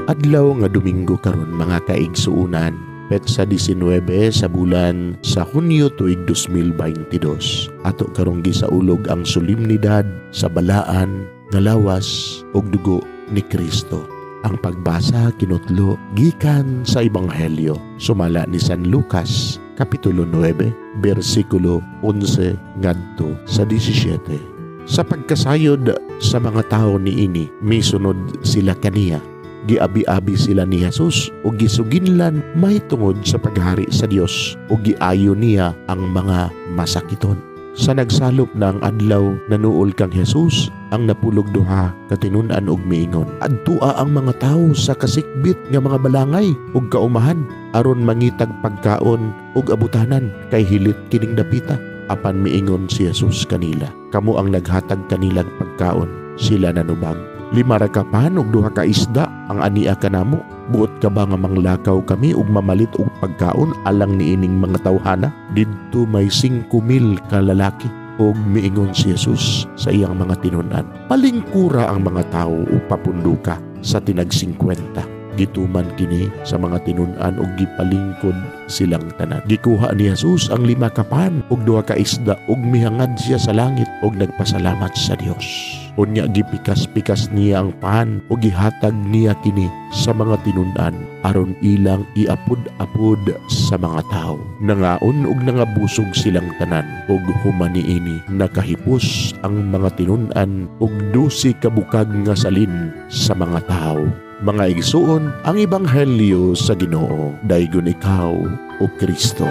Adlaw nga Domingo karon mga kaigsuunan, petsa 19 sa bulan sa Hunyo tuig 2022. Ato karong gisaulog ang solemnidad sa balaan nga lawas ug dugo ni Kristo. Ang pagbasa kinutlo gikan sa Ebanghelyo sumala ni San Lucas kapitulo 9 bersikulo 11 ngadto sa 17. Sa pagkasayod sa mga tao niini, misunod sila kaniya. Giabi-abi sila ni Jesus o gisuginlan mahitungod sa paghari sa Dios o giayo niya ang mga masakiton. Sa nagsalop na ang adlaw nanuol kang Jesus, ang napulog duha katinun-an og miingon. Adtua ang mga tawo sa kasikbit nga mga balangay ug kaumahan aron mangitag pagkaon ug abutanan kay hilit kining dapita. Apan miingon si Jesus kanila, kamo ang naghatag kanilang pagkaon. Sila nanubag, 5 ra ka pan ug 2 ka isda ang ania kanamo. Buot ka ba nga manglakaw kami ug mamalit og pagkaon alang niining mga tawhana? Didto may 5,000 ka lalaki. Og miingon si Jesus sa iyang mga tinun-an, palingkura ang mga tao ug papunduka sa tinag 50. Gituman kini sa mga tinun-an ug gipalingkod silang tanan. Gikuha ni Jesus ang 5 ka pan ug 2 ka isda ug mihangad siya sa langit ug nagpasalamat sa Dios. Unya gipikas-pikas niya ang pan ug gihatag niya kini sa mga tinun-an aron ilang iapod-apod sa mga tao. Nangaon ug nangabusog silang tanan ug humani ini nakahipos ang mga tinun-an ug 12 ka bukag nga salin sa mga tao. Mga igsuon, ang Ebanghelyo sa Ginoo, daygon ikaw o Kristo.